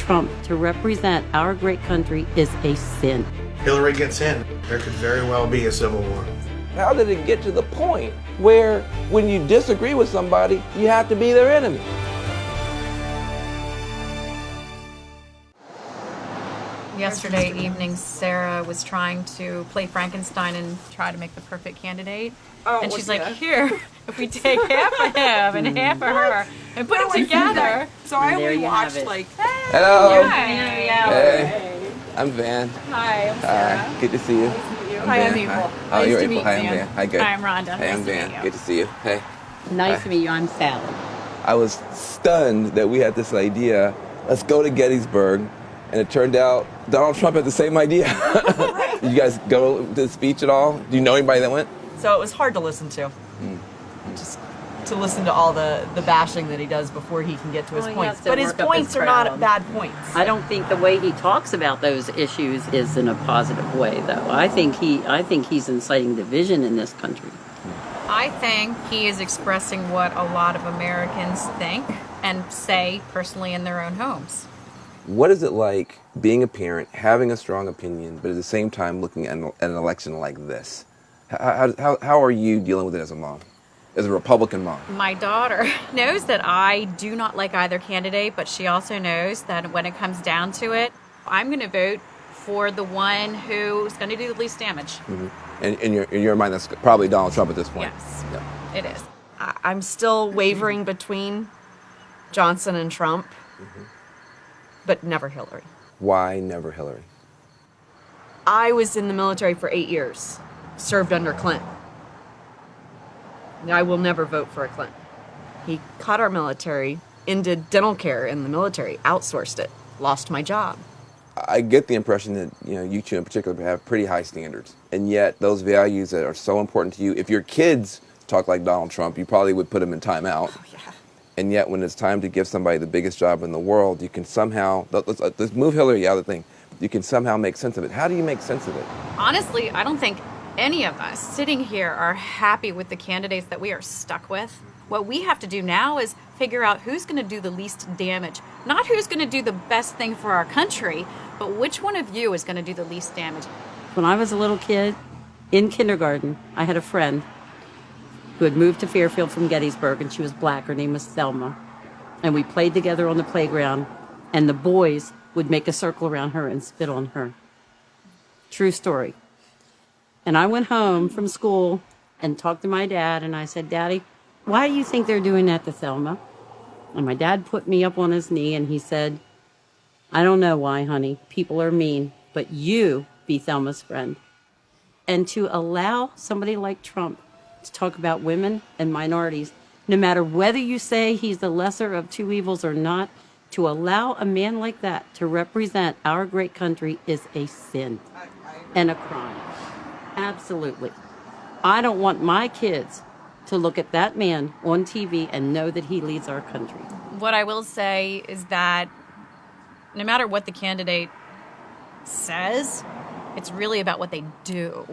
Trump to represent our great country is a sin. Hillary gets in, there could very well be a civil war. How did it get to the point where when you disagree with somebody, you have to be their enemy? Yesterday evening, Sarah was trying to play Frankenstein and try to make the perfect candidate. And she's like, here, if we take half of him and half of her and put them together. So I only watched like... Hello. Hi. Hey. I'm Van. Hi, I'm Sarah. Hi. Good to see you. Hi, I'm April. Oh, you're to April. meet Hi, I'm Van. Van. Hi, good. Hi, I'm Rhonda. Hey, I'm Nice to Van. meet you. Good to see you. Hey. Nice to meet you. I'm Sally. I was stunned that we had this idea. Let's go to Gettysburg. And it turned out Donald Trump had the same idea. Did you guys go to the speech at all? Do you know anybody that went? So it was hard to listen to. Just to listen to all the bashing that he does before he can get to his points. But his points are not bad points. I don't think the way he talks about those issues is in a positive way, though. I think he's inciting division in this country. I think he is expressing what a lot of Americans think and say personally in their own homes. What is it like being a parent, having a strong opinion, but at the same time looking at an election like this? How are you dealing with it as a mom, as a Republican mom? My daughter knows that I do not like either candidate, but she also knows that when it comes down to it, I'm going to vote for the one who's going to do the least damage. Mm-hmm. And in your mind, that's probably Donald Trump at this point. Yes, Yeah. it is. I'm still wavering between Johnson and Trump, but never Hillary. Why never Hillary? I was in the military for 8 years, served under Clinton. I will never vote for a Clinton. He cut our military, ended dental care in the military, outsourced it, lost my job. I get the impression that you two in particular have pretty high standards, and yet those values that are so important to you. If your kids talk like Donald Trump, you probably would put them in timeout. Oh, yeah. And yet, when it's time to give somebody the biggest job in the world, you can somehow let's move Hillary out of the thing. You can somehow make sense of it. How do you make sense of it? Honestly, I don't think any of us sitting here are happy with the candidates that we are stuck with. What we have to do now is figure out who's going to do the least damage. Not who's going to do the best thing for our country, but which one of you is going to do the least damage. When I was a little kid, in kindergarten, I had a friend who had moved to Fairfield from Gettysburg, and she was black. Her name was Thelma. And we played together on the playground, and the boys would make a circle around her and spit on her. True story. And I went home from school and talked to my dad, and I said, Daddy, why do you think they're doing that to Thelma? And my dad put me up on his knee, and he said, I don't know why, honey. People are mean, but you be Thelma's friend. And to allow somebody like Trump to talk about women and minorities, no matter whether you say he's the lesser of two evils or not, to allow a man like that to represent our great country is a sin and a crime. Absolutely. I don't want my kids to look at that man on TV and know that he leads our country. What I will say is that no matter what the candidate says, it's really about what they do.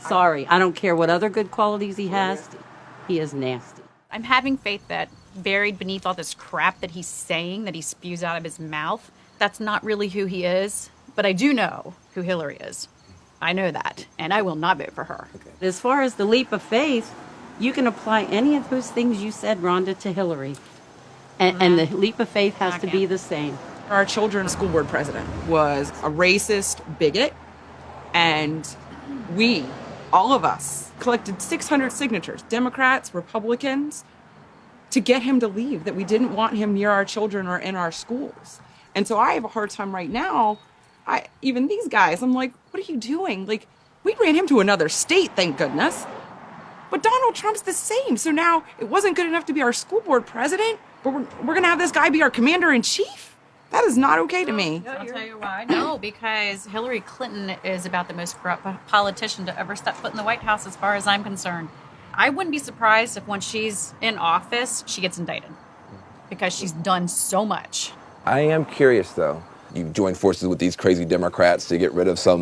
Sorry, I don't care what other good qualities he has. He is nasty. I'm having faith that buried beneath all this crap that he's saying, that he spews out of his mouth, that's not really who he is. But I do know who Hillary is. I know that, and I will not vote for her. Okay. As far as the leap of faith, you can apply any of those things you said, Rhonda, to Hillary. And the leap of faith has to be the same. Our children's school board president was a racist bigot, and we, all of us, collected 600 signatures, Democrats, Republicans, to get him to leave, that we didn't want him near our children or in our schools. And so I have a hard time right now. Even these guys, I'm like, what are you doing? Like, we ran him to another state, thank goodness. But Donald Trump's the same. So now it wasn't good enough to be our school board president, but we're going to have this guy be our commander-in-chief? That is not okay to me. I'll tell you why. No, because Hillary Clinton is about the most corrupt politician to ever step foot in the White House as far as I'm concerned. I wouldn't be surprised if when she's in office, she gets indicted because she's done so much. I am curious, though. You've joined forces with these crazy Democrats to get rid of some,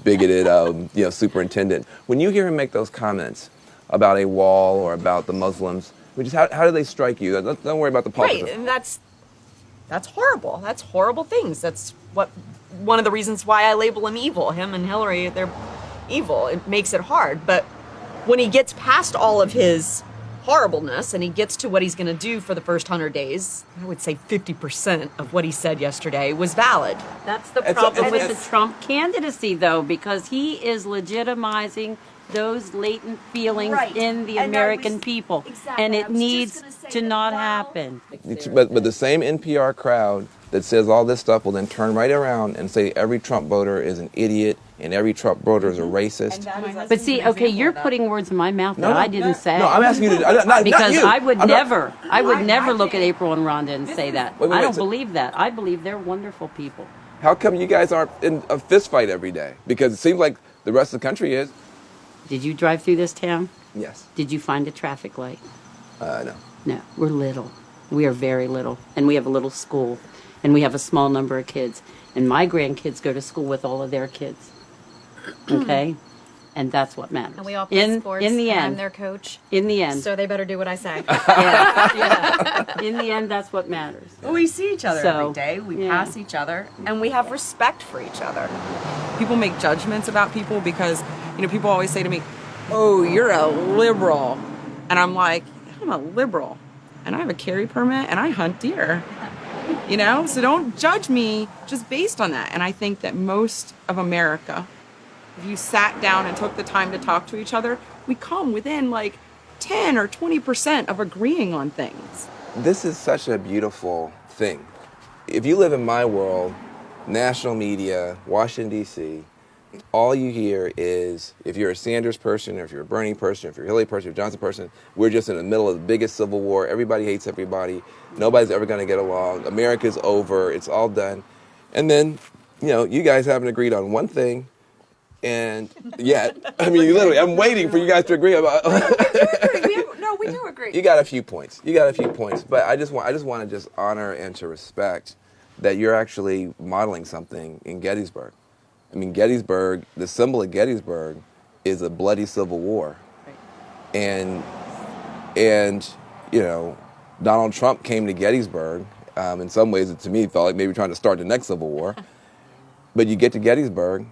bigoted, superintendent. When you hear him make those comments about a wall or about the Muslims, how do they strike you? Don't worry about the politics. Right, and That's horrible. That's horrible things. That's one of the reasons why I label him evil. Him and Hillary, they're evil. It makes it hard. But when he gets past all of his horribleness and he gets to what he's going to do for the first 100 days, I would say 50% of what he said yesterday was valid. That's the problem with the Trump candidacy, though, because he is legitimizing those latent feelings in the American people. Exactly. And it needs to not happen. But the same NPR crowd that says all this stuff will then turn right around and say every Trump voter is an idiot and every Trump voter is a racist. But see, okay, you're putting words in my mouth that I didn't say. No, I'm asking you to. Because I would never look at April and Rhonda and say that. I don't believe that. I believe they're wonderful people. How come you guys aren't in a fist fight every day? Because it seems like the rest of the country is. Did you drive through this town? Yes. Did you find a traffic light? No. No, we're little. We are very little. And we have a little school. And we have a small number of kids. And my grandkids go to school with all of their kids. Okay? And that's what matters. And we all play sports. In the and end, I'm their coach. In the end. So they better do what I say. Yeah. In the end, that's what matters. Well, we see each other every day. We pass each other, and we have respect for each other. People make judgments about people because, people always say to me, "Oh, you're a liberal," and I'm like, "I'm a liberal, and I have a carry permit, and I hunt deer." So don't judge me just based on that. And I think that most of America, if you sat down and took the time to talk to each other, we come within like 10 or 20% of agreeing on things. This is such a beautiful thing. If you live in my world, national media, Washington, D.C., all you hear is, if you're a Sanders person, or if you're a Bernie person, or if you're a Hillary person, or a Johnson person, we're just in the middle of the biggest civil war. Everybody hates everybody. Nobody's ever going to get along. America's over. It's all done. And then, you guys haven't agreed on one thing. And yet, literally, I'm waiting for you guys to agree about. We do agree. You got a few points. But I just want to just honor and to respect that you're actually modeling something in Gettysburg. Gettysburg, the symbol of Gettysburg is a bloody civil war. Right. And Donald Trump came to Gettysburg. In some ways, to me, it felt like maybe trying to start the next civil war. But you get to Gettysburg,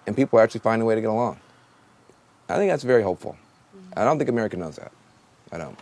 and people actually find a way to get along. I think that's very hopeful. I don't think America knows that. I don't.